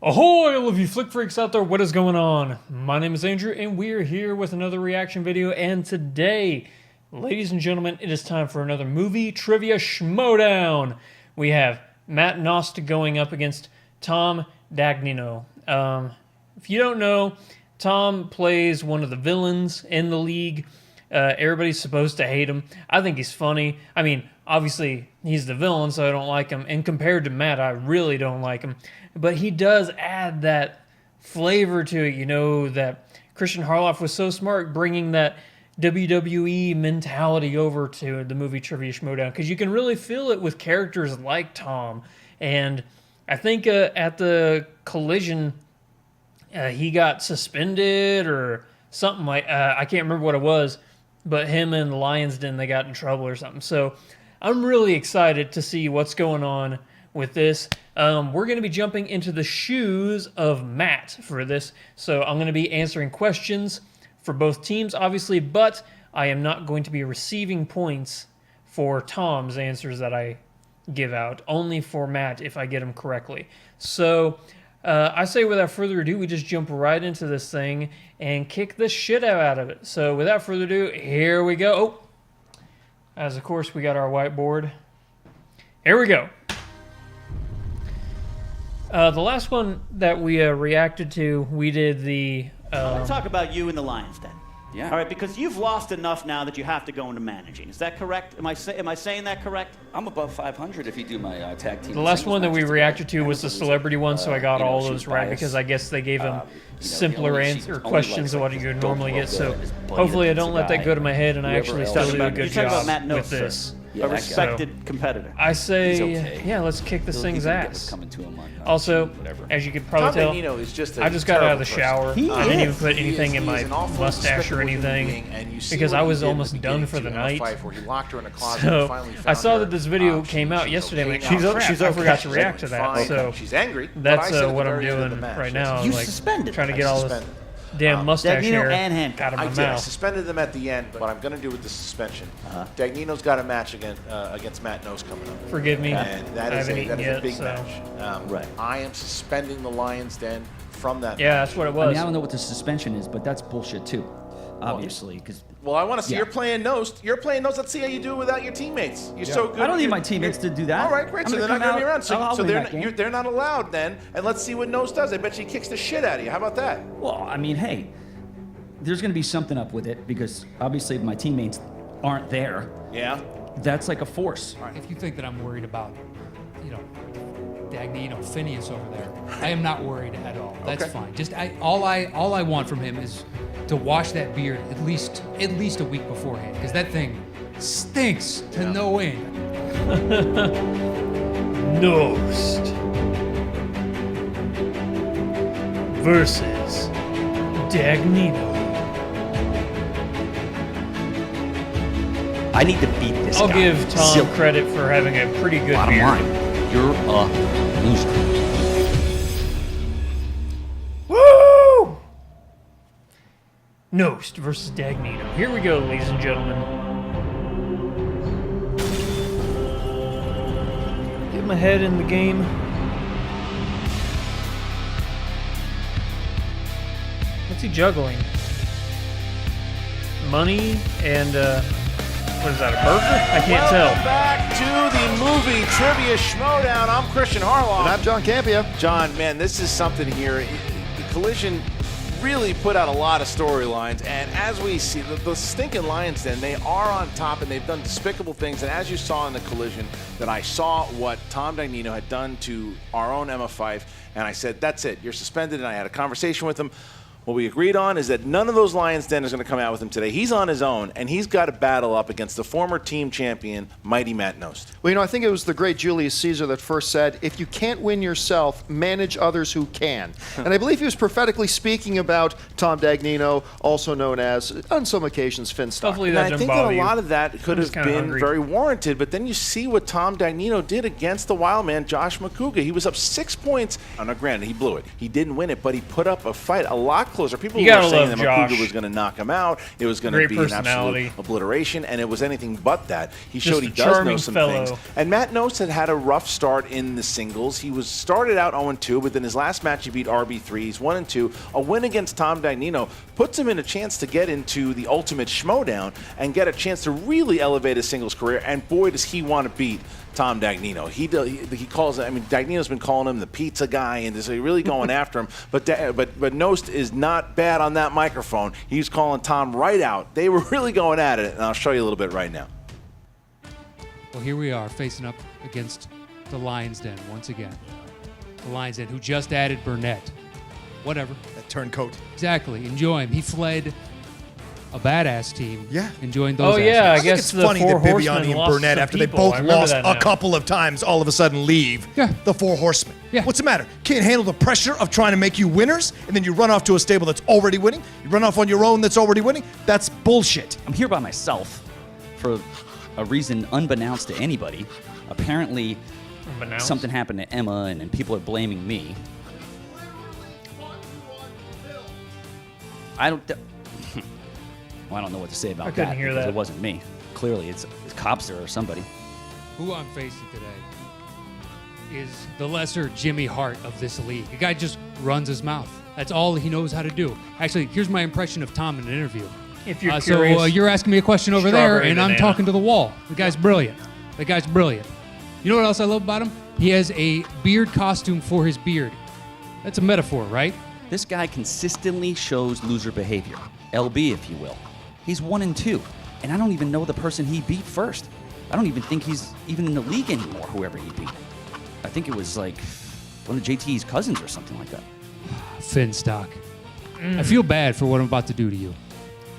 Ahoy, all of you flick freaks out there, what is going on? My name is Andrew, and we're here with another reaction video, and today, ladies and gentlemen, it is time for another movie trivia Schmoedown. We have Matt Knost going up against Tom Dagnino. If you don't know, Tom plays one of the villains in the league. Everybody's supposed to hate him. I think he's funny. I mean, obviously, he's the villain, so I don't like him. And compared to Matt, I really don't like him. But he does add that flavor to it, you know, that Christian Harloff was so smart bringing that WWE mentality over to the movie Trivia Schmoedown, because you can really feel it with characters like Tom. And I think at the collision, he got suspended or something like I can't remember what it was, but him and the Lions Den, they got in trouble or something. So I'm really excited to see what's going on with this. We're going to be jumping into the shoes of Matt for this. So I'm going to be answering questions for both teams, obviously, but I am not going to be receiving points for Tom's answers that I give out, only for Matt if I get them correctly. So I say without further ado, we just jump right into this thing and kick the shit out of it. So without further ado, here we go. Oh, as of course we got our whiteboard. Here we go. The last one that we reacted to, we did the... Let's talk about you and the Lions then. Yeah. All right, because you've lost enough now that you have to go into managing. Is that correct? Am I saying that correct? I'm above 500 if you do my tag team. The last one that we reacted to was the celebrity one, so I got all those right because I guess they gave them simpler answer questions than what you would normally get. So hopefully I don't let that go to my head and I actually still do a good job with this. A respected competitor. I say, yeah, let's kick this thing's ass. Also, as you could probably tell, I just got out of the shower. I didn't even put anything in my mustache or anything because I was almost done for the night. So I saw that this video came out yesterday. I'm like, oh, crap, I forgot to react to that. So that's what I'm doing right now. I'm like trying to get all this damn mustache hair out of my mouth. I suspended them at the end, but what I'm going to do with the suspension. Dagnino's got a match against Matt Knost coming up. Forgive me. And that is a big so. match. Right. I am suspending the Lions Den from that match. That's what it was. I mean, I don't know what the suspension is, but that's bullshit too, obviously. Because well, I want to see you're playing Knost. You're playing Knost. Let's see how you do without your teammates. You're so good. I don't need my teammates to do that. All right, great. So they're not going to be around. So they're not allowed then. And let's see what Knost does. I bet you he kicks the shit out of you. How about that? Well, I mean, hey, there's going to be something up with it because obviously if my teammates aren't there, that's like a force. If you think that I'm worried about, you know, Dagnino, Phineas over there, I am not worried at all. That's fine. Just all I want from him is to wash that beard at least a week beforehand, because that thing stinks to no end. Knost versus Dagnino. I need to beat this guy. I'll give Tom credit for having a pretty good Bottom beard. line, you're a loser. Woo! Knost versus Dagnino. Here we go, ladies and gentlemen. Get my head in the game. What's he juggling? Money and what is that, a burger? I can't tell. Welcome back to the movie Trivia Schmoedown. I'm Christian Harloff. And I'm John Campia. John, man, this is something here. The collision really put out a lot of storylines, and as we see, the stinking Lions Den, they are on top, and they've done despicable things. And as you saw in the collision, that I saw what Tom Dagnino had done to our own Emma Fife, and I said, that's it, you're suspended, and I had a conversation with him. What we agreed on is that none of those Lions Den is going to come out with him today. He's on his own, and he's got to battle up against the former team champion, mighty Matt Knost. Well, you know, I think it was the great Julius Caesar that first said, if you can't win yourself, manage others who can. And I believe he was prophetically speaking about Tom Dagnino, also known as, on some occasions, Finstock. Hopefully And that I think that a lot of that could have been very warranted, but then you see what Tom Dagnino did against the wild man, Josh McCouga. He was up 6 points. Now, granted, he blew it. He didn't win it, but he put up a fight, a lockdown lot closer. People You were gotta saying love that Josh. Makuga was going to knock him out. It was going to Great be an personality. absolute obliteration, and it was anything but that. He Just showed he a does know charming some fellow. things. And Matt Knost had a rough start in the singles. He was started out 0-2, but then his last match he beat RB3. He's 1-2. A win against Tom Dagnino puts him in a chance to get into the ultimate Schmoedown and get a chance to really elevate his singles career. And boy, does he want to beat Tom Dagnino. He calls. I mean, Dagnino's been calling him the pizza guy, and is really going after him. But Knost is not bad on that microphone. He's calling Tom right out. They were really going at it, and I'll show you a little bit right now. Well, here we are facing up against the Lions Den once again. The Lions Den, who just added Burnett. Whatever. That turncoat. Exactly. Enjoy him. He fled a badass team. Yeah. Enjoying those. Oh yeah, I I think guess it's the funny Four that Horsemen Bibiani and lost Burnett, some after they people. both I remember lost that a now. couple of times, all of a sudden leave Yeah. the Four Horsemen. Yeah. What's the matter? Can't handle the pressure of trying to make you winners, and then you run off to a stable that's already winning? You run off on your own that's already winning? That's bullshit. I'm here by myself for a reason unbeknownst to anybody. Apparently, Unbeknownst. something happened to Emma, and people are blaming me. I don't. Well, I don't know what to say about I couldn't that hear because that. it wasn't me. Clearly, it's cops or somebody. Who I'm facing today is the lesser Jimmy Hart of this league. The guy just runs his mouth. That's all he knows how to do. Actually, here's my impression of Tom in an interview. If you're So curious, you're asking me a question over there, strawberry and I'm banana. talking to the wall. The guy's brilliant. The guy's brilliant. You know what else I love about him? He has a beard costume for his beard. That's a metaphor, right? This guy consistently shows loser behavior, LB, if you will. He's 1-2, and I don't even know the person he beat first. I don't even think he's even in the league anymore, whoever he beat. I think it was like one of JT's cousins or something like that. Finstock. I feel bad for what I'm about to do to you.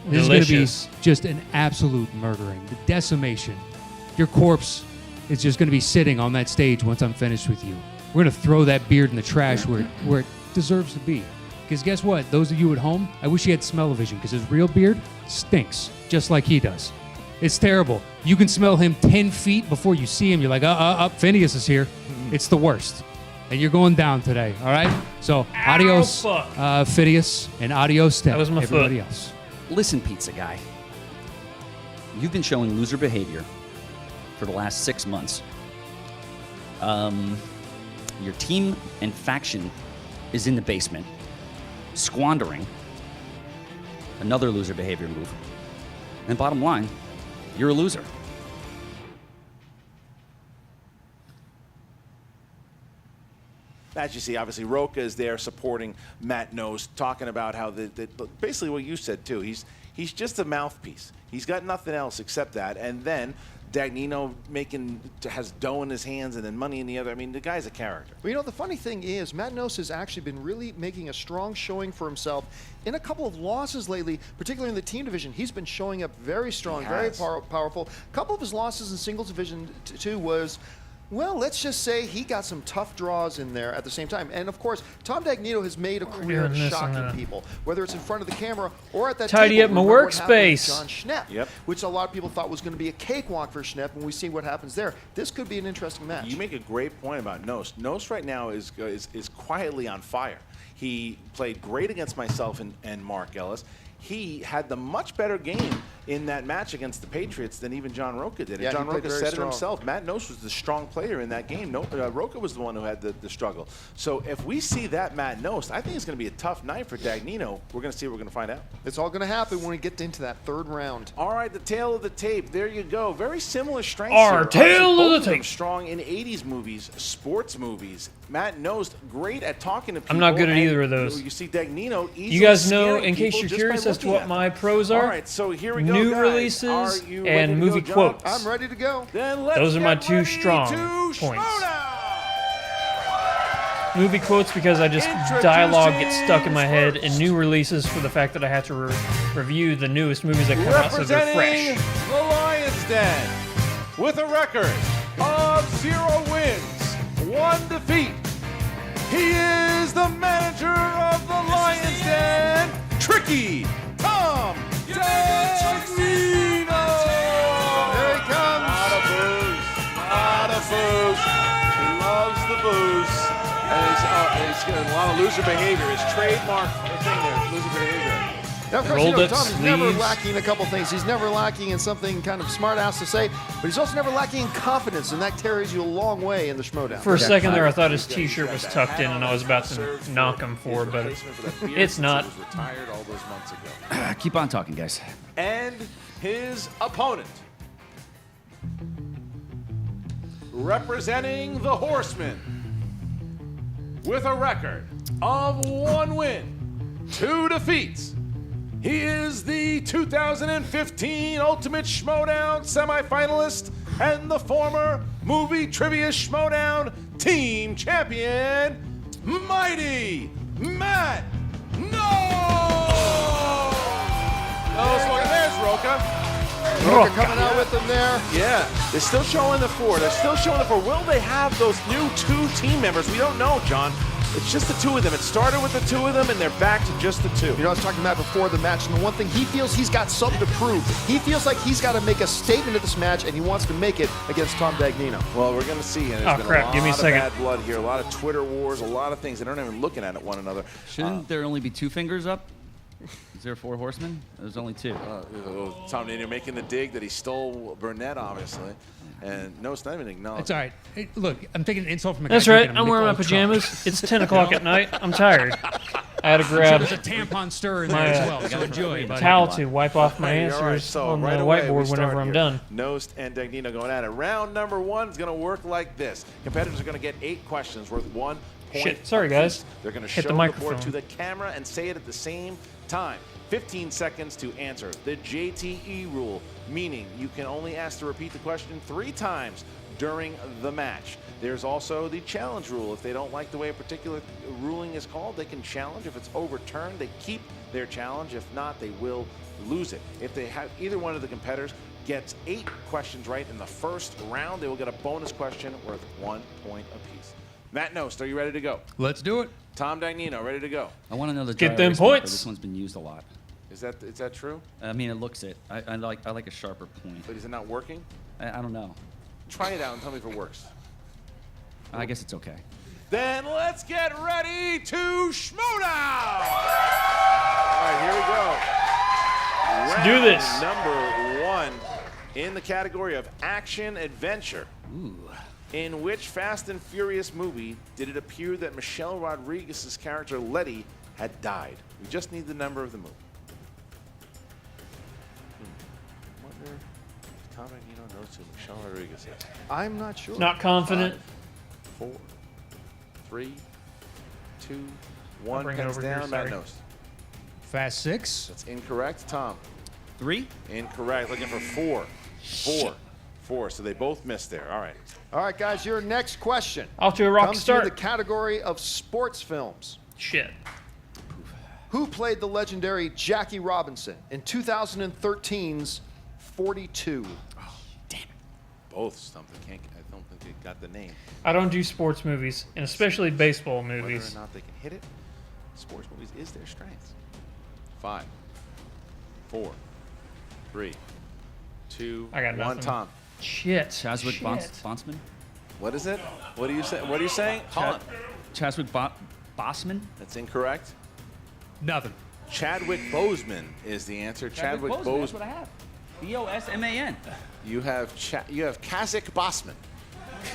This Delicious. is going to be just an absolute murdering, the decimation. Your corpse is just going to be sitting on that stage once I'm finished with you. We're going to throw that beard in the trash where it deserves to be. Because guess what? Those of you at home, I wish he had smell-o-vision because his real beard stinks, just like he does. It's terrible. You can smell him 10 feet before you see him. You're like, Phineas is here. It's the worst. And you're going down today, all right? So, adios, fuck. Phineas, and adios to That was my everybody foot. else. Listen, pizza guy. You've been showing loser behavior for the last 6 months. Your team and faction is in the basement, squandering. Another loser behavior move. And bottom line, you're a loser. As you see, obviously, Roca is there supporting Matt Knost, talking about how basically what you said too. He's just a mouthpiece. He's got nothing else except that. And then Dagnino has dough in his hands and then money in the other. I mean, the guy's a character. Well, you know, the funny thing is, Matt Knost has actually been really making a strong showing for himself in a couple of losses lately, particularly in the team division. He's been showing up very strong, very powerful. A couple of his losses in singles division, too, was, well, let's just say he got some tough draws in there at the same time. And, of course, Tom Dagnino has made a career of doing this, shocking people, whether it's in front of the camera or at that Tidy table. up my Remember what happened with workspace. John Schnepp, which a lot of people thought was going to be a cakewalk for Schnepp, and we see what happens there. This could be an interesting match. You make a great point about Knost. Knost right now is quietly on fire. He played great against myself and Mark Ellis. He had the much better game in that match against the Patriots than even John Roca did. And Yeah, John he played Roca very said strong. it himself. Matt Knost was the strong player in that game. Roca was the one who had the struggle. So if we see that Matt Knost, I think it's going to be a tough night for Dagnino. We're going to see what we're going to find out. It's all going to happen when we get into that third round. All right, the tail of the tape. There you go. Very similar strengths Our here. tail Obviously, of the both them tape. strong in 80s movies, sports movies. Matt Knost, great at talking to people. I'm not good at and either of those. You see Dagnino easily You guys know, scaring in case people you're just curious by as to looking what at my them. pros All are, right, so here we go, new guys. releases Are you and ready to movie go, John? quotes. I'm ready to go. Then let's Those are my get two ready strong to points. Schmoedown. Movie quotes because I just dialogue gets stuck in my head, and new releases for the fact that I have to review the newest movies that come out so they're Representing fresh. the Lions Den with a record of 0 wins, 1 defeat. He is the manager of the Lions Den, Tricky Tom Dagnino. Here he comes. Lot of booze. He loves the booze. And he's got a lot of loser behavior. His trademark thing there. loser behavior. Now, of course, Rolled up Tom is never sleeves. lacking a couple things. He's never lacking in something kind of smart ass to say, but he's also never lacking in confidence, and that carries you a long way in the Schmoedown. For a second there, I thought his T-shirt was tucked in, and I was about to knock him for it, but it's not. He was retired all those months ago. Keep on talking, guys. And his opponent, representing the Horsemen, with a record of 1 win, 2 defeats. He is the 2015 Ultimate Schmoedown semifinalist and the former Movie Trivia Schmoedown team champion, Mighty Matt There's Roca. Roca coming out with them there. Yeah, they're still showing the 4. They're still showing the 4. Will they have those new 2 team members? We don't know, John. It's just the 2 of them. It started with the 2 of them, and they're back to just the 2. You know, I was talking about before the match, and the one thing he feels he's got something to prove. He feels like he's got to make a statement at this match, and he wants to make it against Tom Dagnino. Well, we're going to see. And there's been crap. a lot Give me a of second. bad blood here, a lot of Twitter wars, a lot of things. They aren't even looking at one another. Shouldn't there only be 2 fingers up? Is there 4 horsemen? There's only 2. Tom Dagnino making the dig that he stole Burnett, obviously. And no, it's not even acknowledged. It's all right. Hey, look, I'm taking an insult from a guy. That's right. drinking a I'm wearing my Michelob Trump. pajamas. It's 10 o'clock at night. I'm tired. I had to So grab there's a tampon stir in there my, as well. So enjoy, a buddy. towel to wipe off my Hey, all right, answers so on the right away, we whiteboard whenever start I'm here. done. Knost and Dagnino going at it. Round number 1 is going to work like this. Competitors are going to get 8 questions worth 1 point. Shit, sorry, guys. apiece. They're going to Hit show the the microphone. board to the camera and say it at the same time. 15 seconds to answer. The JTE rule, meaning you can only ask to repeat the question 3 times during the match. There's also the challenge rule. If they don't like the way a particular ruling is called, they can challenge. If it's overturned, they keep their challenge. If not, they will lose it. If they have either one of the competitors gets 8 questions right in the first round, they will get a bonus question worth 1 point apiece. Matt Knost, are you ready to go? Let's do it. Tom Dagnino, ready to go? I want to know the Get dry them erase marker. points. This one's been used a lot. Is that true? I mean, it looks it. I like a sharper point. But is it not working? I don't know. Try it out and tell me if it works. I guess it's okay. Then let's get ready to Schmoedown! All right, here we go. Let's do this. Number 1 in the category of action adventure. Ooh. In which Fast and Furious movie did it appear that Michelle Rodriguez's character Letty had died? We just need the number of the movie. Wonder if Tom Dagnino knows who Michelle Rodriguez is. I'm not sure. Not confident. 5, 4, 3, 2, 1. bring it Pens over here, down. Matt sorry. Knost. Fast 6. That's incorrect. Tom. 3? Incorrect. Looking for 4. 4. So they both missed there. All right. All right, guys, your next question Off to a rocky comes start. to the category of sports films. Shit. Who played the legendary Jackie Robinson in 2013's 42? Both something. I don't think they got the name. I don't do sports movies, and especially baseball movies. Whether or not they can hit it, sports movies is their strength. 5, 4, 3, 2, I got 1. nothing. Tom. Shit. Chaswick Shit. Bonsman? What is it? What are you saying? What are you saying? Hold on. Chaswick Bossman? That's incorrect. Nothing. Chadwick Boseman is the answer. Chadwick That's Boseman. what I have. B-O-S-M-A-N. You have Kazakh Bossman.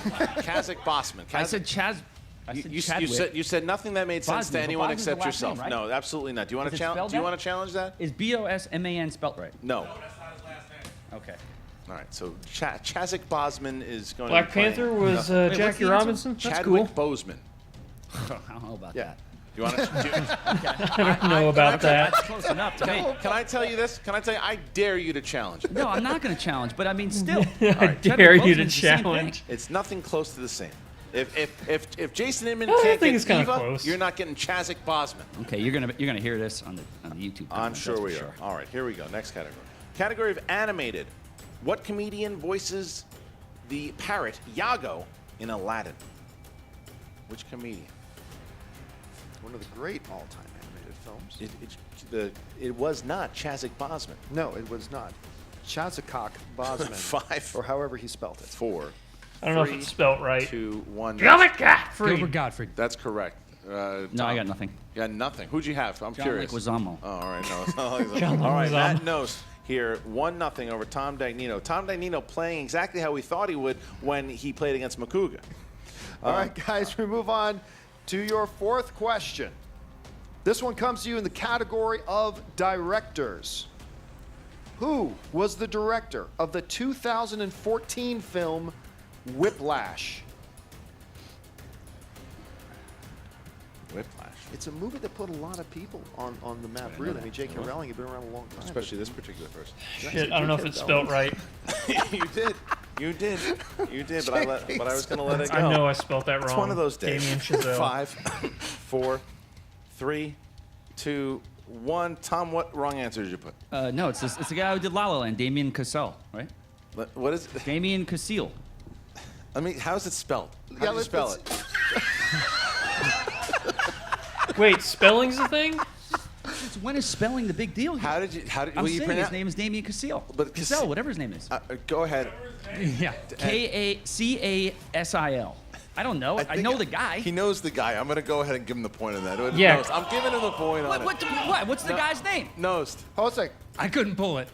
Kazakh Bossman. I said Chaz. I said Chadwick. You said nothing that made sense Bosman, to but anyone Bosman's the except last yourself. name, right? No, absolutely not. Do you want Is to it challenge? spelled Do you that? want to challenge that? Is B-O-S-M-A-N spelt right? No. Okay. All right. So Chazak Bosman is going Black to be playing. Panther was Wait, what's Jackie the answer? Robinson. That's Chadwick cool. Boseman. I don't know about Yeah. that. You want to? I don't know about that. That's close enough to me. Can I tell you this? Can I tell you? I dare you to challenge. No, I'm not going to challenge, but I mean, still. I dare you to challenge. It's nothing close to the same. If Jason Inman I can't think get it's kinda Eva, close. you're not getting Chazak Bosman. Okay, you're gonna hear this on the YouTube. I'm comments, sure that's we for are. All right, here we go. Next category. Category of animated. What comedian voices the parrot Iago in Aladdin? Which comedian? One of the great all-time animated films. It was not Chazak Bosman. No, it was not. Chazakok Bosman. 5, Or however he spelt it. 4, I don't know if 3, it's spelt right. 2, 1. Gilbert Gottfried. Gilbert Gottfried. That's correct. No, Tom? I got nothing. You got nothing. Who'd you have? I'm John curious. Leguizamo. Oh, all right, no. It's not like John all right, Leguizamo. Matt Knost here, 1-0 over Tom Dagnino. Tom Dagnino playing exactly how we thought he would when he played against Makuga. All right, guys, we move on to your fourth question. This one comes to you in the category of directors. Who was the director of the 2014 film Whiplash? Whiplash. It's a movie that put a lot of people on the map, really. I mean, J.K. Rowling had been around a long time. Especially this particular person. Shit, I don't know if it's spelt right. You did. You did. You did, but I was going to let it go. I know I spelt that wrong. It's one of those days. Damien Chazelle. 5, 4, 3, 2, 1. Tom, what wrong answer did you put? No, it's the guy who did La La Land, Damien Chazelle, right? What is it? Damien Chazelle. I mean, how's it spelled? How do you let's- spell let's- it? Wait, spelling's the thing? When is spelling the big deal here? How did you I'm will you saying pronounce his name is Damien Chazelle. But Chazelle, whatever his name is. Go ahead. Yeah. Kacasil. I don't know. I think know the guy. He knows the guy. I'm going to go ahead and give him the point on that. Yeah. Knost. I'm giving him the point on What? it. What's the guy's name? Knost. Hold on a second. I couldn't pull it.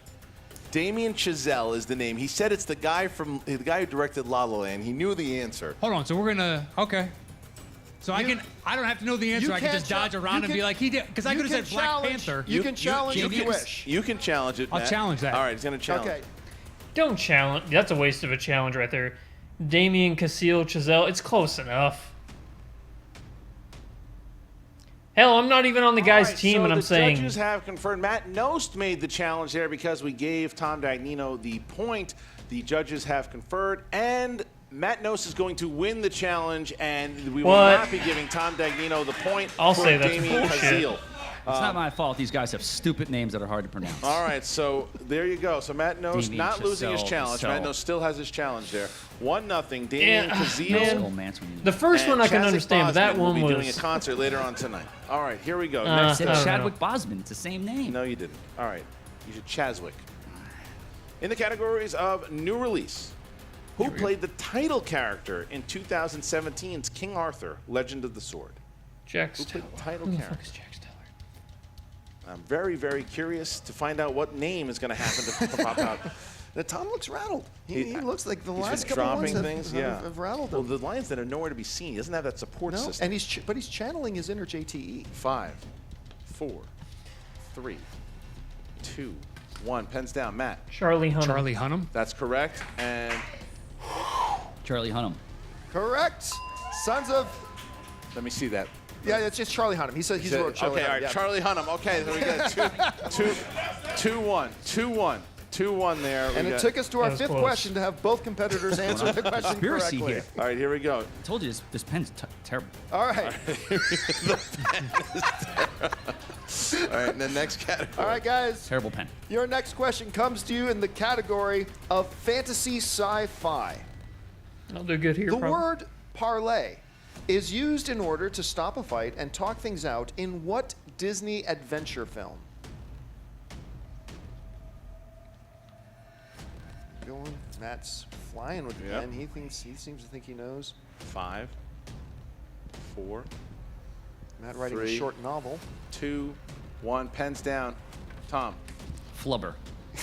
Damien Chazelle is the name. He said it's the guy who directed La La Land. He knew the answer. Hold on. So we're gonna. Okay. So I don't have to know the answer. I can can't just dodge cha- around you and be can- like, he did. Because I you could have can said Black challenge- Panther. You can challenge if you wish. You can challenge it. I'll Matt. challenge that. All right, he's going to challenge. Okay. Don't challenge. That's a waste of a challenge right there. Damien Chazelle. It's close enough. Hell, I'm not even on the guy's All right, team, so and I'm the saying judges have confirmed. Matt Knost made the challenge there because we gave Tom Dagnino the point. The judges have conferred, and Matt Knost is going to win the challenge, and we will What? not be giving Tom Dagnino the point I'll for say that's Damien bullshit. Chazelle. It's not my fault. These guys have stupid names that are hard to pronounce. All right, so there you go. So Matt Knost Damien not losing his Chazelle, challenge. Matt Chazelle. Knost still has his challenge there. 1-0. Damien Yeah, Chazelle. Skull Manson. the first one I can Chadwick understand, but that Boseman will one be doing a was. concert later on tonight. All right, here we go. I Next Said don't know. Chadwick Boseman. It's the same name. No, you didn't. All right. You should Chaswick. In the categories of new release, who played the title character in 2017's King Arthur, Legend of the Sword? Jack Who played Steller. the title Who the character? fuck is Jack Steller? I'm very, very curious to find out what name is going to happen to pop out. Tom looks rattled. He looks like the He's last been couple dropping ones things. have rattled Well, him. the Lions that are nowhere to be seen. He doesn't have that support No, system. and he's channeling his inner JTE. 5, 4, 3, 2, 1. Pens down. Matt. Charlie Hunnam. Charlie Hunnam. That's correct. And Charlie Hunnam. Correct. Sons of. let me see that. Yeah, it's just Charlie Hunnam. He said he's wrote Charlie okay, Hunnam. all right, yeah. Charlie Hunnam. Okay, there we go. 2-1. 2-1 there. And We it got- took us to our That was fifth close. question to have both competitors answer the question Conspiracy correctly. here. All right, here we go. I told you this pen's terrible. All right. All right, and the next category. All right, guys. Terrible pen. Your next question comes to you in the category of fantasy sci-fi. I'll do good here. The probably. word parlay is used in order to stop a fight and talk things out in what Disney adventure film? Going, Matt's flying with the Yep. pen. He seems to think he knows. 5, 4, Matt writing a 3. short novel. 2, 1. Pens down. Tom. Flubber.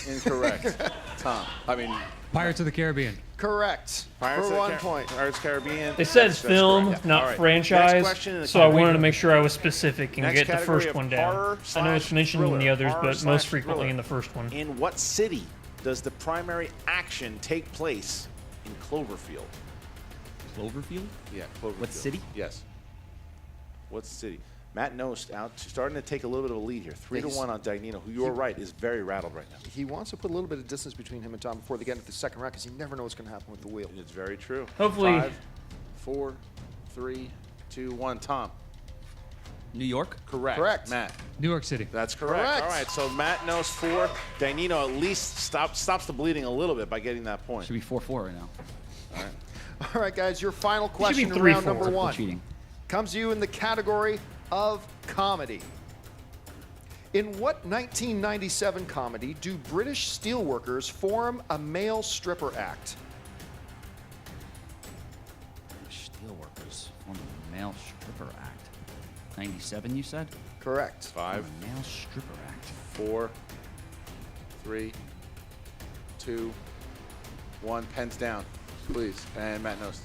Incorrect. Tom. I mean, Pirates of the Caribbean. Correct. Pirates For of the 1 point. Pirates of the Caribbean. They said That's film, correct. not All right. franchise, Next question in the so I category- wanted to make sure I was specific and Next get the category first of one down. horror I know it's slash mentioned in the thriller. others, Horror but slash most frequently thriller. in the first one. In what city does the primary action take place in Cloverfield? Cloverfield? Yeah, Cloverfield. What city? Yes. What city? Matt Knost out, starting to take a little bit of a lead here. 3-1 on Dagnino, who you're right is very rattled right now. He wants to put a little bit of distance between him and Tom before they get into the second round because you never know what's going to happen with the wheel. It's very true. Hopefully- 5, 4, 3, 2, 1. Tom. New York? Correct. Matt. New York City. That's correct. Correct. All right, so Matt Knost 4. Dagnino at least stops the bleeding a little bit by getting that point. Should be 4-4 right now. All right, guys, your final be question in 3-4. round number Triple 1 cheating. comes to you in the category of comedy. In what 1997 comedy do British steelworkers form a male stripper act? Steelworkers form a male stripper act. 97, you said? Correct. 5, Male stripper act. 4, 3, 2, 1. Pens down, please. And Matt Knost.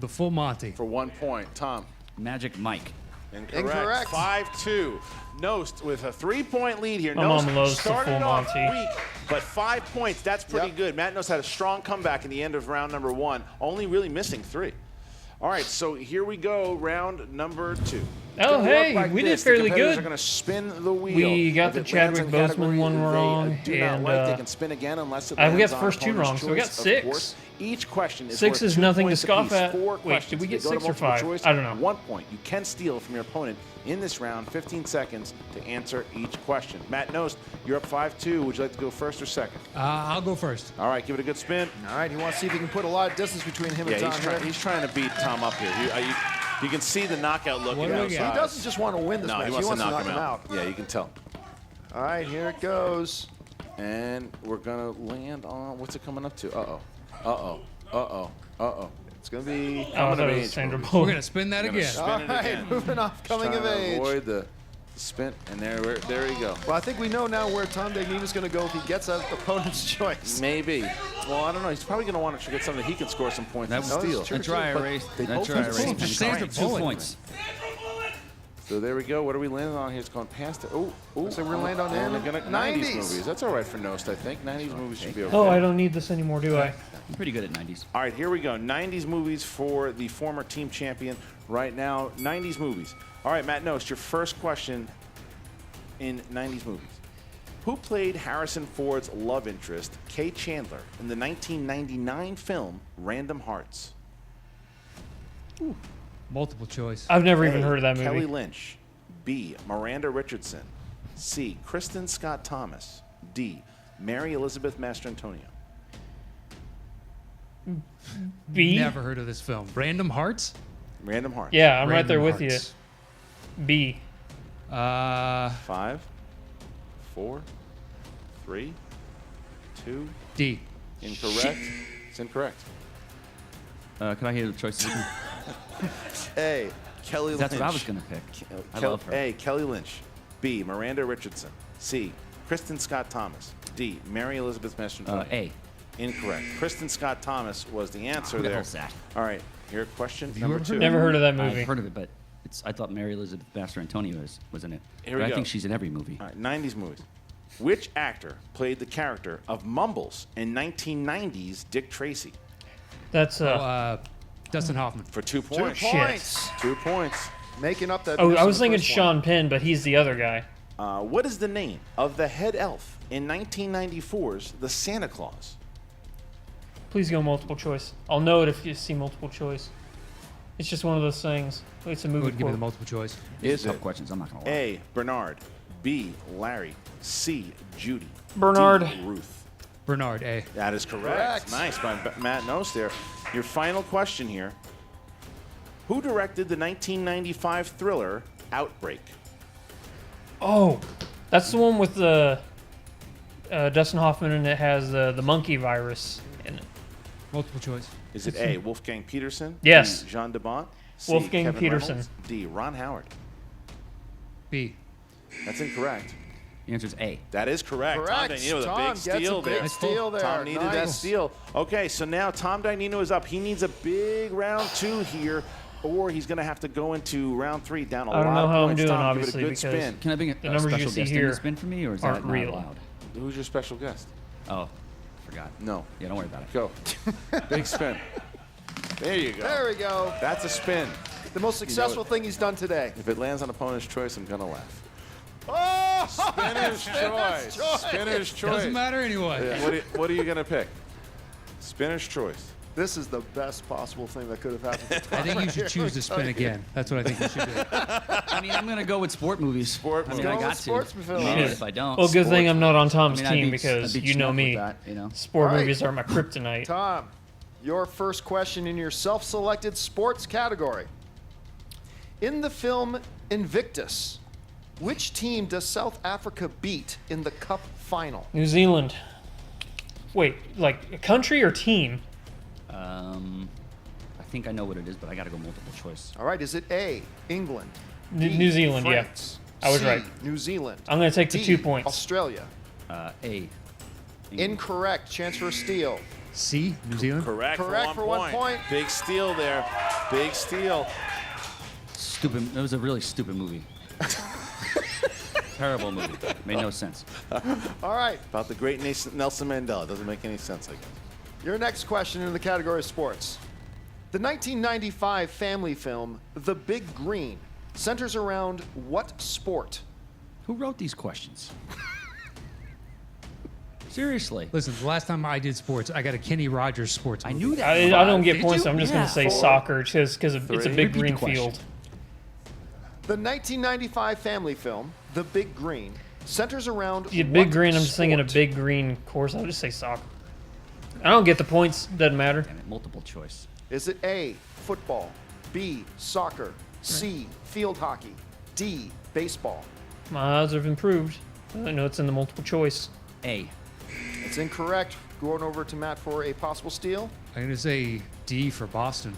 The Full Monty. For 1 point. Tom. Magic Mike. Incorrect. 5-2. Knost with a 3-point lead here. My mom Knost loves the started Full off Monty. weak, but 5 points. That's pretty good. Matt Knost had a strong comeback in the end of round number 1, only really missing 3. All right, so here we go, round number 2. Oh, hey, we did fairly The good. are going to spin the wheel. We got If the it lands Chadwick in Boseman category one they wrong, do not and, like, they can spin again unless it we got lands the on first 2 opponent's wrong, so we got choice, of 6. course. Each question is 6 worth is 2 nothing to points scoff apiece. at. 4 Wait, questions. did we If get they go to 6 or multiple 5? choice, I don't know. 1 point. You can steal from your opponent in this round. 15 seconds to answer each question. Matt Knost, you're up 5-2. Would you like to go first or second? I'll go first. All right, give it a good spin. All right, he wants to see if he can put a lot of distance between him and Yeah, Tom. he's trying to beat Tom up here. You can see the knockout look What in do we those get? eyes. He doesn't just want to win this No, match. he wants to knock him out. Yeah, you can tell. All right, here it goes. And we're gonna land on, what's it coming up to? Uh-oh. Uh-oh. Uh-oh. Uh-oh. It's going to be... Oh, I Coming thought of it was age Sandra movies. Bullock. We're gonna spin that Gonna again. spin All it right, again. moving off, coming Trying of to age. avoid the spin, and there you go. Well, I think we know now where Tom Dagnino's going to go if he gets an opponent's choice. Maybe. Well, I don't know. He's probably going to want to get something he can score some points That and was steal. true. That dry but erase. they That both dry have the erase. same was Sandra great. 2 Bullock. points. So there we go. What are we landing on here? It's going past it. Oh, So we're landing on and the we're gonna 90s. 90s movies. That's all right for Knost, I think. 90s movies should be okay. Oh, I don't need this anymore, do I? I'm pretty good at 90s. All right, here we go. 90s movies for the former team champion right now. 90s movies. All right, Matt Knost, your first question in 90s movies. Who played Harrison Ford's love interest, Kay Chandler, in the 1999 film Random Hearts? Multiple choice. I've never even A, heard of that movie. Kelly Lynch. B, Miranda Richardson. C, Kristen Scott Thomas. D, Mary Elizabeth Mastrantonio. B? Never heard of this film. Random Hearts? Random Hearts. Yeah, I'm right there Random with Hearts. you. B. 5, 4, 3, 2. D. Incorrect. It's incorrect. Can I hear the choices again? A, Kelly Lynch. That's what I was going to pick. I love her. A, Kelly Lynch. B, Miranda Richardson. C, Kristen Scott Thomas. D, Mary Elizabeth Mastrantonio. A. Incorrect. Kristen Scott Thomas was the answer Who the there. hell's that? All right, your question you number ever 2. heard Never heard of that movie. I've heard of it, but I thought Mary Elizabeth Mastrantonio was in it. Here we But I go. think she's in every movie. All right, 90s movies. Which actor played the character of Mumbles in 1990's Dick Tracy? That's Dustin Hoffman. For 2 2 points. points. 2 points. Making up that. Oh, miss I in was the thinking first one. Sean Penn, but he's the other guy. What is the name of the head elf in 1994's The Santa Claus? Please go multiple choice. I'll know it if you see multiple choice. It's just one of those things. It's a Who movie would give me the quote. multiple choice? Is Tough it questions. I'm not going to lie. A, Bernard, B, Larry, C, Judy, Bernard. D, Ruth? Bernard, A. That is correct. Correct. Nice by Matt Knost there. Your final question here. Who directed the 1995 thriller Outbreak? Oh, that's the one with the Dustin Hoffman, and it has the monkey virus in it. Multiple choice. Is it A, Wolfgang Peterson? Yes. B, Jean de Bont? C, Wolfgang Kevin Peterson. Reynolds? D, Ron Howard? B. That's incorrect. The answer is A. That is correct. Correct. Tom Dagnino with a Tom big gets steal a big there. steal there. Tom needed that Nice. steal. Okay, so now Tom Dagnino is up. He needs a big round 2 here, or he's going to have to go into round 3 down a I don't lot know of how I'm points. doing, Tom, give it a obviously, good because spin. Can I bring a numbers you special see guest in here to spin for me, or is aren't that not real. allowed? Who's your special guest? Oh, forgot. No. Yeah, don't worry about it. Go. Big spin. There you go. There we go. That's a spin. The most successful thing he's done today. If it lands on opponent's choice, I'm going to laugh. Oh! Spinner's choice. Spinner's choice. Doesn't matter anyway. Yeah. What are you going to pick? Spinner's choice. This is the best possible thing that could have happened. I think you should choose to spin again. That's what I think you should do. I mean, I'm going to go with sport movies. Sport I mean, movies. I Go got with to. sports film. I mean, Shit. if I don't. Well, good thing I'm not on I Tom's mean, I'd team be- because I'd be you know schmuck me. with that, you know? Sport All right. movies are my kryptonite. Tom, your first question in your self-selected sports category. In the film Invictus, which team does South Africa beat in the Cup final? New Zealand. Wait, like a country or team? I think I know what it is, but I got to go multiple choice. All right, is it A, England, New Zealand, yeah. France. I was C, right. New Zealand. I'm going to take the D, 2 points. Australia. A. Incorrect. Chance for a steal. C, New Zealand. Correct For 1 point. Big steal there. Big steal. Stupid. It was a really stupid movie. Terrible movie. Made no sense. All right. About the great Nelson Mandela. Doesn't make any sense, I guess. Your next question in the category of sports. The 1995 family film, The Big Green, centers around what sport? Who wrote these questions? Seriously. Listen, the last time I did sports, I got a Kenny Rogers sports I movie. knew that. I don't get Did points, you? so I'm just going Yeah. to say soccer because it's a big Repeat green the question. field. The 1995 family film, The Big Green, centers around Yeah, big what green, I'm just thinking a sport? big green course. I'll just say soccer. I don't get the points. Doesn't matter. Damn it, multiple choice. Is it A, football, B, soccer, C, field hockey, D, baseball? My odds have improved. I know it's in the multiple choice. A. It's incorrect. Going over to Matt for a possible steal. I'm going to say D for Boston.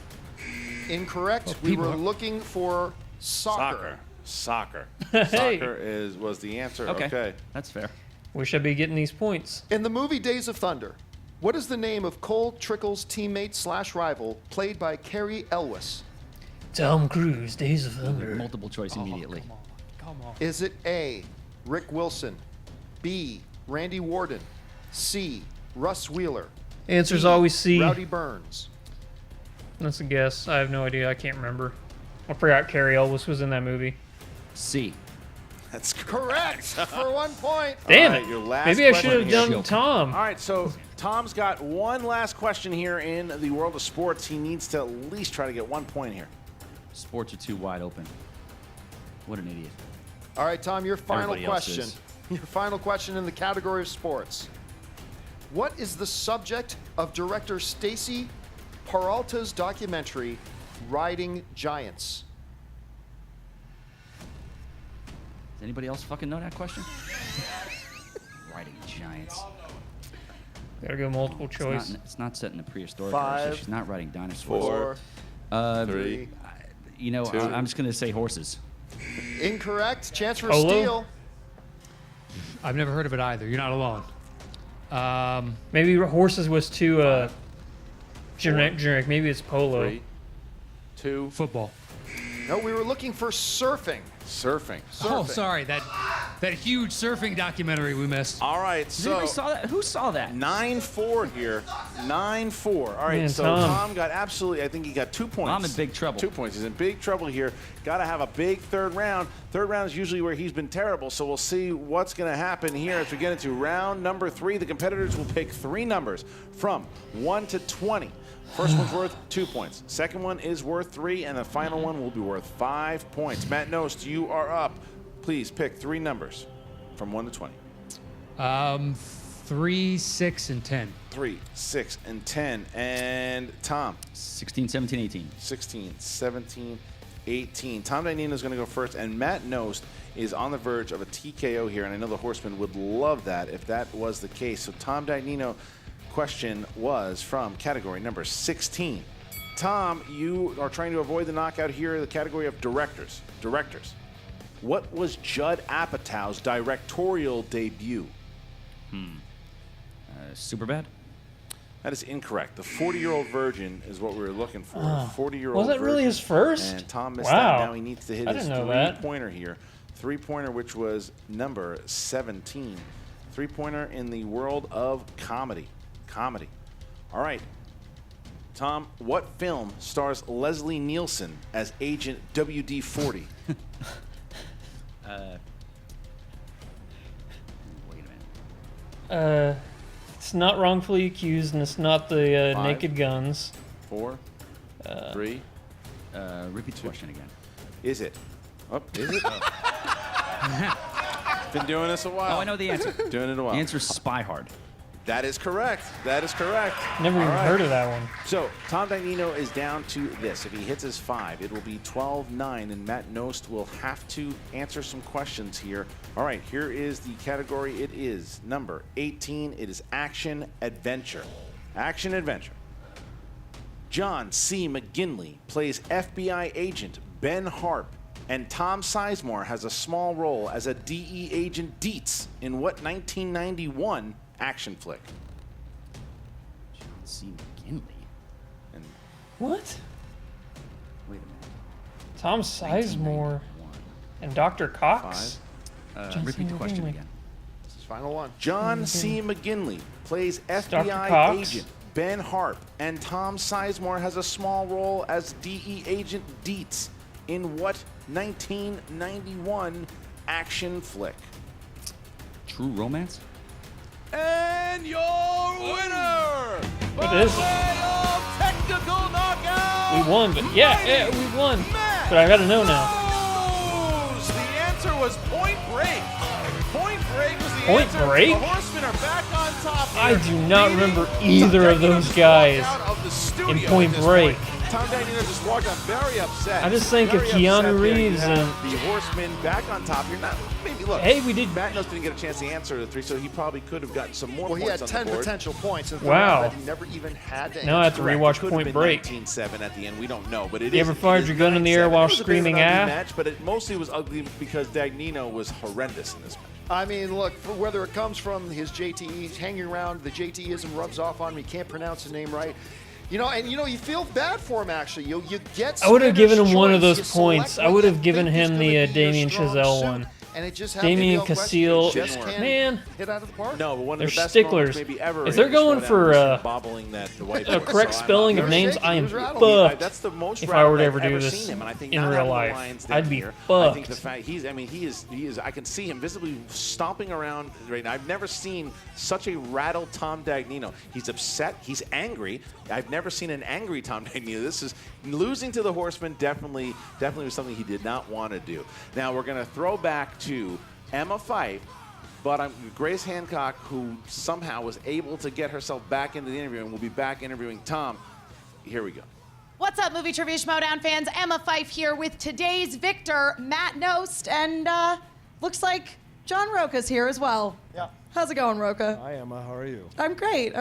Incorrect. Well, We people were are- looking for soccer. Soccer. Hey. Soccer was the answer. Okay. That's fair. Wish I'd be getting these points. In the movie Days of Thunder, what is the name of Cole Trickle's teammate / rival, played by Carrie Elwes? Tom Cruise, Days of Thunder. Multiple choice immediately. Come on. Is it A, Rick Wilson, B, Randy Warden, C, Russ Wheeler, Answer's D, always C. Rowdy Burns? That's a guess. I have no idea. I can't remember. I forgot Carrie Elwes was in that movie. C. That's Correct for 1 point. Damn All right, it. your last Maybe I question should have here. done Joke. Tom. All right, so Tom's got one last question here in the world of sports. He needs to at least try to get 1 point here. Sports are too wide open. What an idiot. All right, Tom, your final Everybody else question. is. Your final question in the category of sports. What is the subject of director Stacy Peralta's documentary, Riding Giants? Does anybody else fucking know that question? Riding giants. Gotta go multiple choice. It's not set in the prehistoric Five, era, so she's not riding dinosaurs. 4, Three. You know, Two. I'm just going to say horses. incorrect. Chance for a Polo? steal. I've never heard of it either. You're not alone. Maybe horses was too generic. Maybe it's polo. 3, 2, Football. No, we were looking for surfing. surfing. Oh, Surfing. sorry. That huge surfing documentary we missed. All right, Does so anybody saw that? Who saw that? 9-4 here. 9-4. All right, Man, so Tom. Tom got absolutely, I think he got 2 points. I'm in big trouble. 2 points. He's in big trouble here. Got to have a big third round. Third round is usually where he's been terrible, so we'll see what's going to happen here as we get into round number 3. The competitors will pick 3 numbers from 1 to 20. First one's worth 2 points. Second one is worth 3, and the final one will be worth 5 points. Matt Knost, you are up. Please pick 3 numbers from 1 to 20. 3, 6, and 10. 3, 6, and 10. And Tom, 16, 17, 18. 16, 17, 18. Tom Dagnino is going to go first, and Matt Knost is on the verge of a TKO here, and I know the Horsemen would love that if that was the case. So Tom Dagnino, question was from category number 16. Tom, you are trying to avoid the knockout here in the category of directors. Directors. What was Judd Apatow's directorial debut? Superbad? That is incorrect. The 40-Year-Old Virgin is what we were looking for. 40-Year-Old Was that really his first? And Tom missed Wow. that. Now he needs to hit I his didn't know that. three-pointer here. Three-pointer, which was number 17. Three-pointer in the world of comedy. Comedy. All right. Tom, what film stars Leslie Nielsen as Agent WD-40? Wait a minute. It's not wrongfully accused, and it's not the 5. Naked Guns. 4, 3. Repeat the question again. Is it? Oh, is it? Been doing this a while. Oh, I know the answer. Doing it a while. The answer is Spy Hard. That is correct. That is correct. Never All even right. heard of that one. So Tom Dagnino is down to this. If he hits his 5, it will be 12-9, and Matt Knost will have to answer some questions here. All right, here is the category. It is number 18. It is action adventure. Action adventure. John C. McGinley plays FBI agent Ben Harp And Tom Sizemore has a small role as a DE agent Dietz in what 1991 action flick? John C. McGinley. And What? Wait a minute. Tom Sizemore and Dr. Cox? Repeat the question again. This is final one. John C. McGinley plays Dr. FBI Cox. agent Ben Harp, and Tom Sizemore has a small role as DE agent Dietz in what 1991 action flick? True Romance? And your winner! It is. Technical knockout! We won, but yeah, we won. But I gotta know now. Knost! The answer was Point Break. Point Break was the Point answer. Break? The Horsemen are back on top here, I do not leading remember Tom either of Dagnino those just guys walked out of the studio in at Point this Break. point. Tom Dagnino just walked out very upset. I just think of Very Keanu upset there. Reeves You have and- the Horsemen back on top. You're not. Maybe look. Hey, we did- Matt Knost didn't get a chance to answer the three, so he probably could have gotten some more Well, he points had on 10 the board. potential points. And Wow. that he never even had to Now I have to answer. rewatch Could have Point been Break. 19-7 at the end. We don't know, but it You is. ever fired it your is gun in the air 9-7. while It was a bit of an screaming, ugly "Ah"? match, but it mostly was ugly because Dagnino was horrendous in this match. I mean, look, for whether it comes from his JTE hanging around, the JTEism rubs off on me. Can't pronounce his name right. You feel bad for him actually. You get. I would have given him Spinner's one of choice. those You points. select I would what have you given think is him gonna the be your Damien strong Chazelle suit, one. And it just happened to Damien be a question. Casile, You just can't man. hit out of the park. No, but one They're of the best sticklers. moments maybe ever. If they're in the going Schmoedown for, was him bobbling the a whiteboard. correct So I'm spelling not of very names, shaking. I He am was rattled. fucked. That's the most if I were to rattled ever do I've this seen him, and I think in not real having the life, Lions Den I'd be here, fucked. I think the fact he is. I can see him visibly stomping around right now. I've never seen such a rattled Tom Dagnino. He's upset. He's angry. I've never seen an angry Tom Dagnino. This is losing to the Horsemen. Definitely was something he did not want to do. Now we're going to throw back to Emma Fyfe. But Grace Hancock, who somehow was able to get herself back into the interview and will be back interviewing Tom. Here we go. What's up, Movie Trivia Schmoedown fans? Emma Fyfe here with today's victor, Matt Knost, and looks like John Roca's here as well. Yeah. How's it going, Roca? Hi, Emma. How are you? I'm great.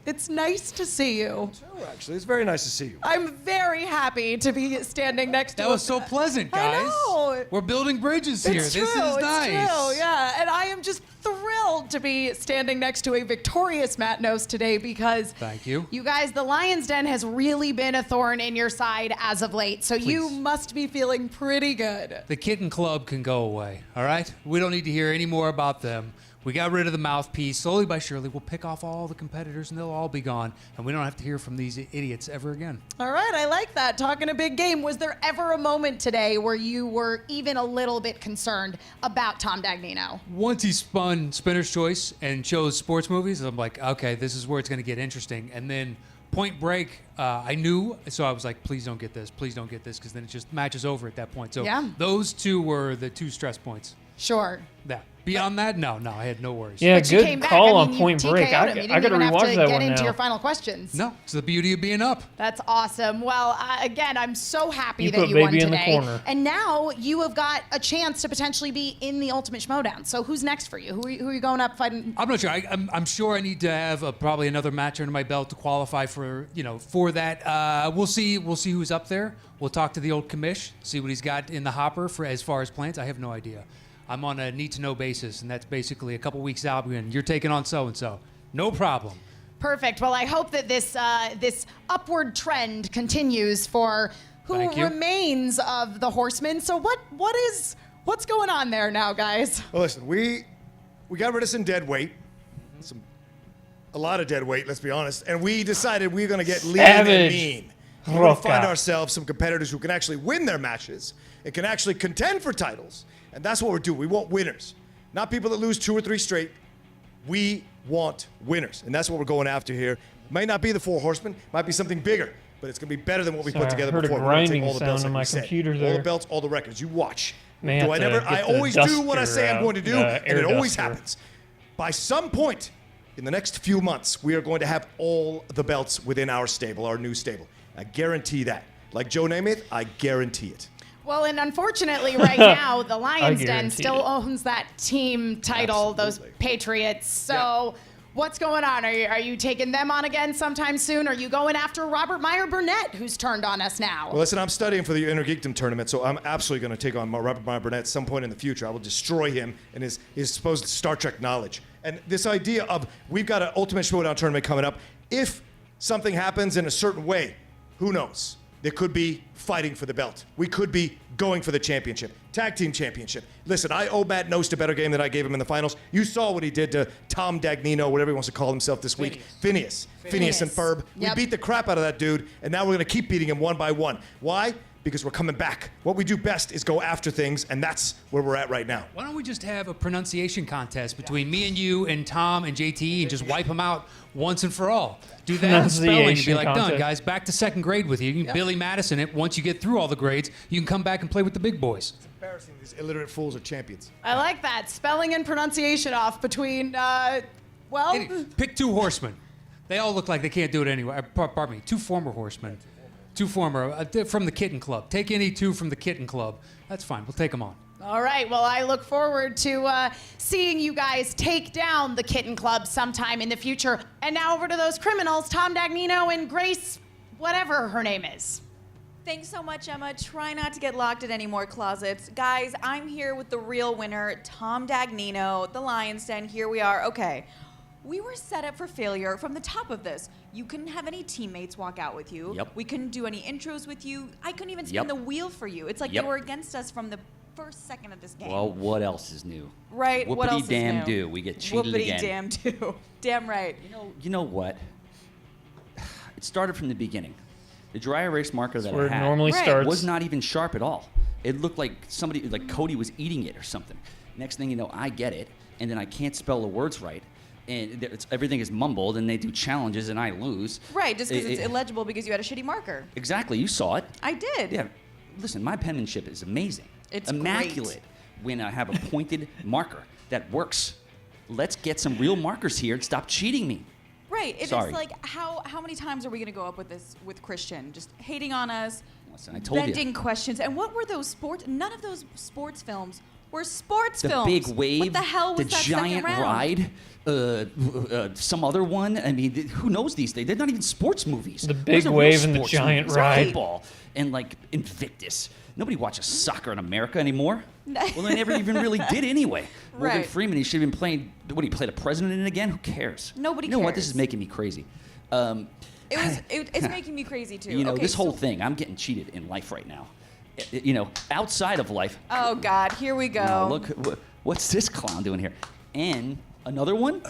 It's nice to see you. Oh, actually, it's very nice to see you. I'm very happy to be standing next to That was so pleasant, guys. I know. We're building bridges here. It's This true, is nice. It's true, yeah. And I am just thrilled to be standing next to a victorious Matt Knost today because Thank you. You guys, the Lions Den has really been a thorn in your side as of late, so you Please. must be feeling pretty good. The Kitten Club can go away, all right? We don't need to hear any more about them. We got rid of the mouthpiece. Slowly but surely, we'll pick off all the competitors and they'll all be gone. And we don't have to hear from these idiots ever again. All right, I like that. Talking a big game. Was there ever a moment today where you were even a little bit concerned about Tom Dagnino? Once he spun Spinner's Choice and chose sports movies, I'm like, okay, this is where it's going to get interesting. And then Point Break, I knew, so I was like, please don't get this, because then it just matches over at that point. So Yeah. those two were the two stress points. Sure. Yeah. Beyond that, no, I had no worries. Yeah, But you came good back. call I on mean, Point you Break. TKO'd him. You I didn't got to even have rewatch to that get one into now. your final questions. No, it's the beauty of being up. That's awesome. Well, again, I'm so happy You that put you won baby in the today. corner. And now you have got a chance to potentially be in the Ultimate Schmoedown. So who's next for you? Who are you going up fighting? I'm not sure. I'm sure I need to have probably another match under my belt to qualify for that. We'll see who's up there. We'll talk to the old commish, see what he's got in the hopper for as far as plans. I have no idea. I'm on a need-to-know basis, and that's basically a couple weeks out. And you're taking on so-and-so. No problem. Perfect. Well, I hope that this upward trend continues for who Thank you. remains of the Horsemen. So what's going on there now, guys? Well, listen, we got rid of some dead weight, a lot of dead weight. Let's be honest, and we decided we're going to get lean and Savage. mean. We're going to find Roca. ourselves some competitors who can actually win their matches and can actually contend for titles, and that's what we're doing. We want winners, not people that lose 2 or 3 straight. We want winners, and that's what we're going after here. Might not be the 4 Horsemen, might be something bigger, but it's going to be better than what we Sorry, put together I heard a before. We're gonna take grinding all the sound belts on like my we said. computer All there. the belts, all the records. You watch. May Do have I to never? get I the always do what I duster say I'm out, going to do, the and it air always duster. happens. By some point in the next few months, we are going to have all the belts within our stable, our new stable. I guarantee that. Like Joe Namath, I guarantee it. Well, and unfortunately, right now, the Lions Den guarantee still it. owns that team title, those Absolutely. Patriots. So What's going on? Are you taking them on again sometime soon? Are you going after Robert Meyer Burnett, who's turned on us now? Well, listen, I'm studying for the Inner Geekdom tournament, so I'm absolutely going to take on Robert Meyer Burnett at some point in the future. I will destroy him and his supposed Star Trek knowledge. And this idea of we've got an Ultimate Schmoedown tournament coming up. If something happens in a certain way, who knows? There could be fighting for the belt. We could be going for the championship, tag team championship. Listen, I owe Matt Knost a better game than I gave him in the finals. You saw what he did to Tom Dagnino, whatever he wants to call himself this week. Phineas and Ferb. Yep. We beat the crap out of that dude, and now we're going to keep beating him one by one. Why? Because we're coming back. What we do best is go after things, and that's where we're at right now. Why don't we just have a pronunciation contest between me and you and Tom and JT and just wipe them out once and for all? Do that in spelling and be like, done, guys. Back to second grade with you. You can Billy Madison it. Once you get through all the grades, you can come back and play with the big boys. It's embarrassing. These illiterate fools are champions. I like that. Spelling and pronunciation off between, Pick 2 horsemen. They all look like they can't do it anyway. Pardon me, 2 former horsemen. 2 former, from the Kitten Club. Take any 2 from the Kitten Club. That's fine. We'll take them on. All right. Well, I look forward to seeing you guys take down the Kitten Club sometime in the future. And now over to those criminals, Tom Dagnino and Grace, whatever her name is. Thanks so much, Emma. Try not to get locked in any more closets. Guys, I'm here with the real winner, Tom Dagnino, the Lion's Den. Here we are. Okay. We were set up for failure from the top of this. You couldn't have any teammates walk out with you. Yep. We couldn't do any intros with you. I couldn't even spin the wheel for you. It's like they were against us from the first second of this game. Well, what else is new? Right. What else is new? Whoopity damn do. We get cheated again. Whoopity damn do. Damn right. You know what? It started from the beginning. The dry erase marker that where I had it normally starts. was not even sharp at all. It looked like somebody, like Cody was eating it or something. Next thing you know, I get it, and then I can't spell the words right. And everything is mumbled, and they do challenges, and I lose. Right, just because it's illegible because you had a shitty marker. Exactly, you saw it. I did. Yeah, listen, my penmanship is amazing. It's immaculate when I have a pointed marker that works. Let's get some real markers here and stop cheating me. Right. It's Sorry. like how many times are we going to go up with this with Christian? Just hating on us, Listen, I told bending you. questions. And what were those sports? None of those sports films were sports The films. big wave, What the hell was the that giant second round? ride, some other one. I mean, who knows these things? They're not even sports movies. The Where's big real wave and the sports giant movies? ride. Football and like Invictus. Nobody watches soccer in America anymore. Well, they never even really did anyway. Morgan Right. Freeman, he should have been playing. What, he played a president in it again? Who cares? Nobody You know what? This cares. is making me crazy. It's making me crazy too. You know, Okay, this whole so- thing, I'm getting cheated in life right now. You know, outside of life. Oh God, here we go. No, look, what's this clown doing here? And another one?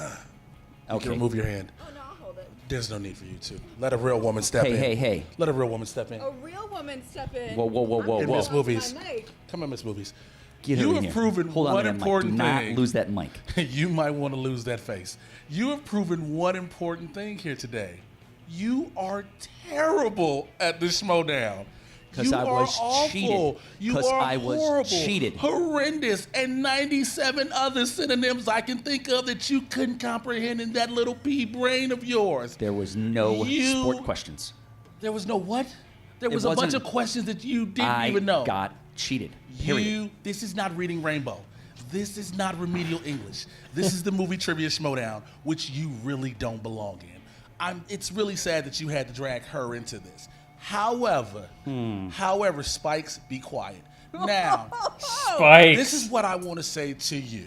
You can remove your hand. Oh no, I'll hold it. There's no need for you to. Let a real woman step in. Hey. Let a real woman step in. A real woman step in. Whoa. In Miss Movies. My mic. Come on, Miss Movies. Get her You in have here. proven Hold on one to that mic. important Do not thing. lose that mic. You might want to lose that face. You have proven one important thing here today. You are terrible at the Schmoedown. 'Cause I was cheated. You 'Cause are I was horrible, cheated. horrendous, and 97 other synonyms I can think of that you couldn't comprehend in that little pea brain of yours. There was no You- sport questions. There was no what? There was a bunch wasn't- of questions that you didn't even know. I got cheated. Period. This is not reading Rainbow. This is not remedial English. This is the movie Trivia Schmoedown, which you really don't belong in. It's really sad that you had to drag her into this. However, Spikes, be quiet. Now, Spikes. this is what I want to say to you.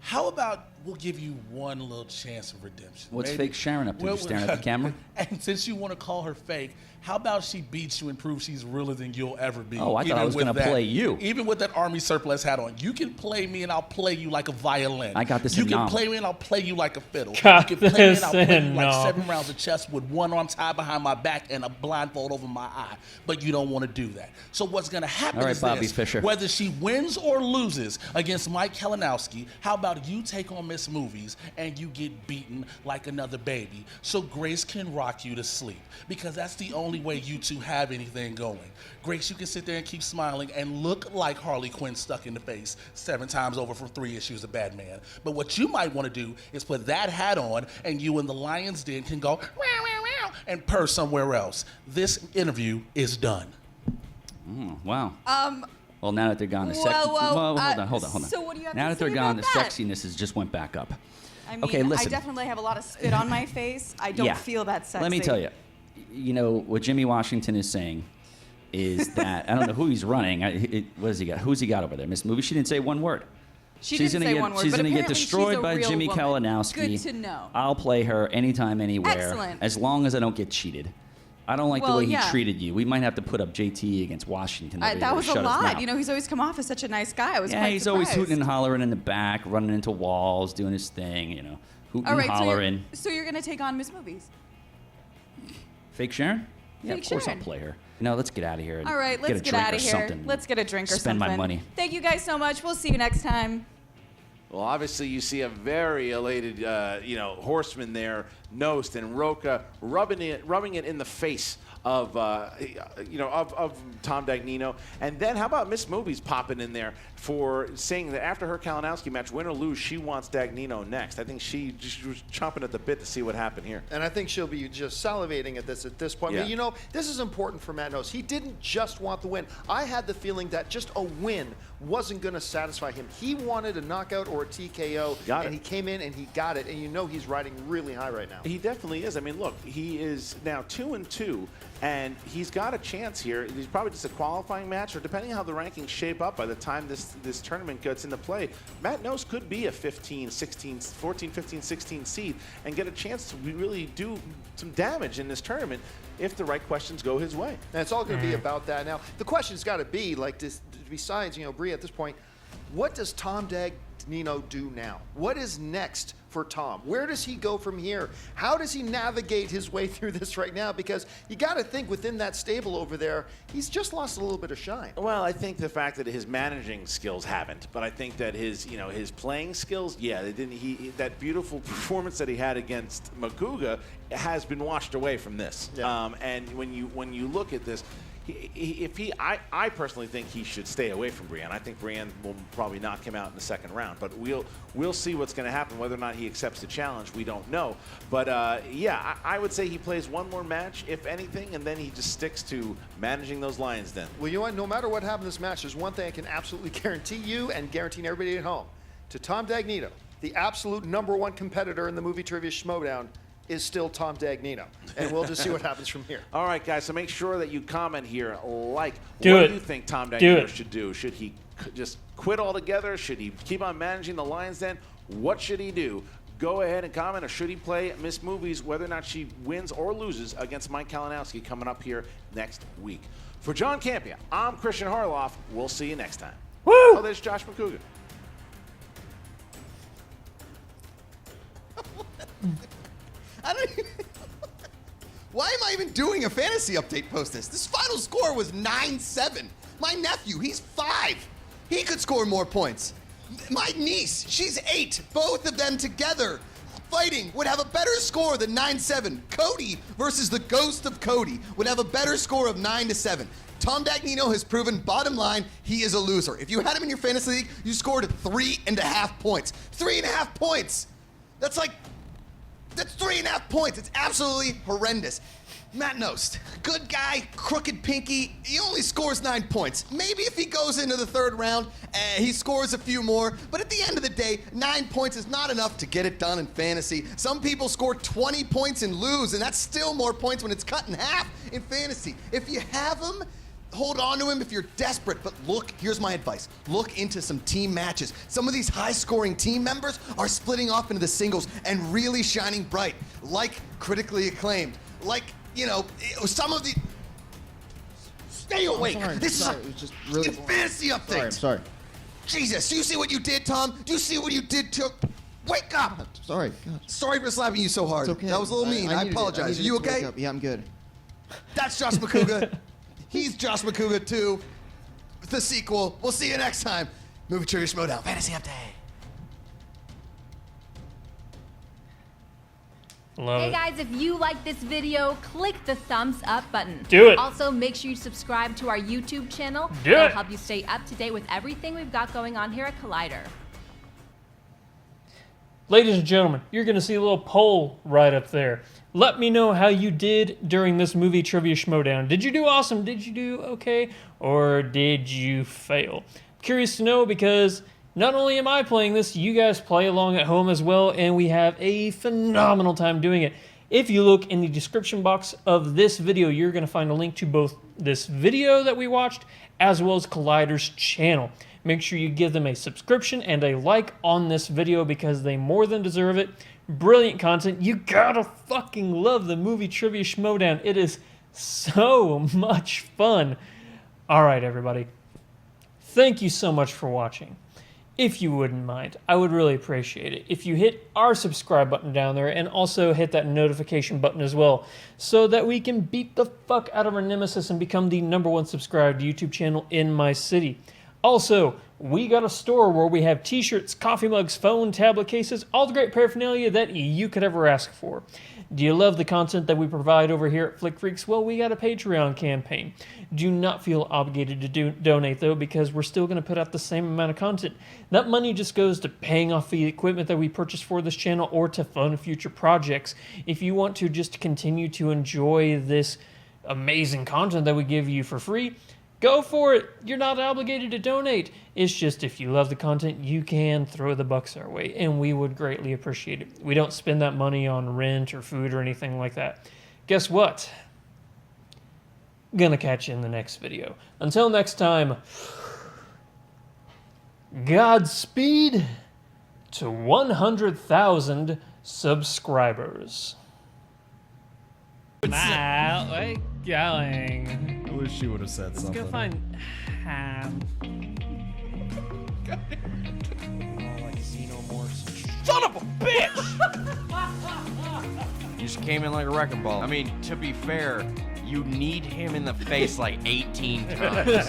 How about we'll give you one little chance of redemption? What's Maybe- fake Sharon up to? Just staring at the camera? And since you want to call her fake, how about she beats you and proves she's realer than you'll ever be? Oh, I thought even I was with gonna that- play you. Even with that army surplus hat on. You can play me and I'll play you like a violin. I got this You in can nom. play me and I'll play you like a fiddle. Got You can play me this and I'll play you in like nom. 7 rounds of chess with one arm tied behind my back and a blindfold over my eye. But you don't want to do that. So what's going to happen All right, is Bobby this. Fischer. Whether she wins or loses against Mike Kalinowski, how about you take on Miss Movies and you get beaten like another baby so Grace can rock you to sleep? Because that's the only way you two have anything going. Grace, you can sit there and keep smiling and look like Harley Quinn stuck in the face 7 times over from 3 issues of Batman. But what you might want to do is put that hat on and you in the Lion's Den can go "Meow, meow, meow," and purr somewhere else. This interview is done. Wow. Well, now that they're gone, the Whoa, whoa, hold on. so what do you have Now to that they're say gone, about the that? sexiness has just went back up. I mean, Okay, listen. I definitely have a lot of spit on my face. I don't Yeah. feel that sexy. Let me tell you, what Jimmy Washington is saying is that I don't know who he's running. What has he got? Who's he got over there? Miss Movie. She didn't say one word. She she's didn't gonna say get, one word, She's but going to get apparently she's destroyed a by real Jimmy woman. Kalinowski. Good to know. I'll play her anytime, anywhere, Excellent. as long as I don't get cheated. I don't like the Well, way he yeah. treated you. We might have to put up JT against Washington. over here That to was a shut his lot. mouth. He's always come off as such a nice guy. I was Yeah, quite he's always surprised. hooting and hollering in the back, running into walls, doing his thing, hooting All right, and hollering. so you're going to take on Miss Movies. Fake Sharon? Yeah, Fake of course Sharon. I'll play her. No, let's get out of here. And All right, let's get a get drink out or of here. something. Let's get a drink or Spend something. my money. Thank you guys so much. We'll see you next time. Well, obviously, you see a very elated, horseman there, Knost, and Roca rubbing it in the face of Tom Dagnino. And then how about Miss Movies popping in there for saying that after her Kalinowski match, win or lose, she wants Dagnino next. I think she just was chomping at the bit to see what happened here. And I think she'll be just salivating at this point. Yeah. But this is important for Matt Knost. He didn't just want the win. I had the feeling that just a win wasn't going to satisfy him. He wanted a knockout or a TKO, and he came in and he got it. And he's riding really high right now. He definitely is. I mean, look, he is now 2-2, and he's got a chance here. He's probably just a qualifying match, or depending on how the rankings shape up by the time this tournament gets into play, Matt Knost could be a 14, 15, 16 seed and get a chance to really do some damage in this tournament if the right questions go his way. And it's all going to be about that. Now, the question's got to be, besides, Bree, at this point, what does Tom Dagnino do now? What is next for Tom? Where does he go from here? How does he navigate his way through this right now? Because you got to think within that stable over there, he's just lost a little bit of shine. Well, I think the fact that his managing skills haven't, but I think that his playing skills, they didn't. That beautiful performance that he had against Makuga has been washed away from this. Yeah. And when you look at this, I personally think he should stay away from Brienne. I think Brienne will probably knock him out in the second round. But we'll see what's going to happen. Whether or not he accepts the challenge, we don't know. But I would say he plays one more match, if anything, and then he just sticks to managing those Lions Den. Well, you know what? No matter what happens in this match, there's one thing I can absolutely guarantee you and guarantee everybody at home. To Tom Dagnino, the absolute #1 competitor in the movie trivia Schmoedown, is still Tom Dagnino. And we'll just see what happens from here. All right, guys, so make sure that you comment here, what Do you think Tom Dagnino should do? Should he just quit altogether? Should he keep on managing the Lions Den? What should he do? Go ahead and comment, or should he play Miss Movies, whether or not she wins or loses against Mike Kalinowski coming up here next week. For John Campia, I'm Christian Harloff. We'll see you next time. Woo! Oh, there's Josh McCougar. I don't even... Why am I even doing a fantasy update post this? This final score was 9-7. My nephew, he's 5. He could score more points. My niece, she's 8. Both of them together fighting would have a better score than 9-7. Cody versus the ghost of Cody would have a better score of 9-7. Tom Dagnino has proven, bottom line, he is a loser. If you had him in your fantasy league, you scored 3.5 points. 3.5 points! That's 3.5 points. It's absolutely horrendous. Matt Knost, good guy, crooked pinky. He only scores 9 points. Maybe if he goes into the third round, he scores a few more. But at the end of the day, 9 points is not enough to get it done in fantasy. Some people score 20 points and lose, and that's still more points when it's cut in half in fantasy. If you have him, hold on to him if you're desperate, but look, here's my advice. Look into some team matches. Some of these high-scoring team members are splitting off into the singles and really shining bright, like Critically Acclaimed, like, some of the... Stay awake. This is just really fantasy update. Sorry. Jesus, do you see what you did, Tom? Do you see what you did to... Wake up! Sorry. God. Sorry for slapping you so hard. It's okay. That was a little mean. I apologize. Are you okay? Yeah, I'm good. That's Josh McCougar. He's Josh McCougar too. The sequel. We'll see you next time. Movie Trivia Schmoedown. Fantasy Update. Love Hey it. guys, if you like this video, click the thumbs up button. Do it. Also, make sure you subscribe to our YouTube channel. Do It'll it. help you stay up to date with everything we've got going on here at Collider. Ladies and gentlemen, you're going to see a little poll right up there. Let me know how you did during this movie trivia Schmoedown. Did you do awesome? Did you do okay? Or did you fail? I'm curious to know because Not only am I playing this, you guys play along at home as well, and we have a phenomenal time doing it. If you look in the description box of this video, you're going to find a link to both this video that we watched as well as Collider's channel. Make sure you give them a subscription and a like on this video because they more than deserve it. Brilliant content. You gotta fucking love the movie Trivia Schmoedown. It is so much fun. All right, everybody. Thank you so much for watching. If you wouldn't mind, I would really appreciate it if you hit our subscribe button down there and also hit that notification button as well so that we can beat the fuck out of our nemesis and become the #1 subscribed YouTube channel in my city. Also, we got a store where we have t-shirts, coffee mugs, phone, tablet cases, all the great paraphernalia that you could ever ask for. Do you love the content that we provide over here at Flick Freaks? Well, we got a Patreon campaign. Do not feel obligated to donate, though, because we're still going to put out the same amount of content. That money just goes to paying off the equipment that we purchased for this channel or to fund future projects. If you want to just continue to enjoy this amazing content that we give you for free, go for it. You're not obligated to donate. It's just if you love the content, you can throw the bucks our way, and we would greatly appreciate it. We don't spend that money on rent or food or anything like that. Guess what? Gonna catch you in the next video. Until next time, Godspeed to 100,000 subscribers. Wow, wait, going. I wish she would have said Let's something. go find ham. Like xenomorphs. Son of a bitch! You just came in like a wrecking ball. I mean, to be fair, you need him in the face like 18 times.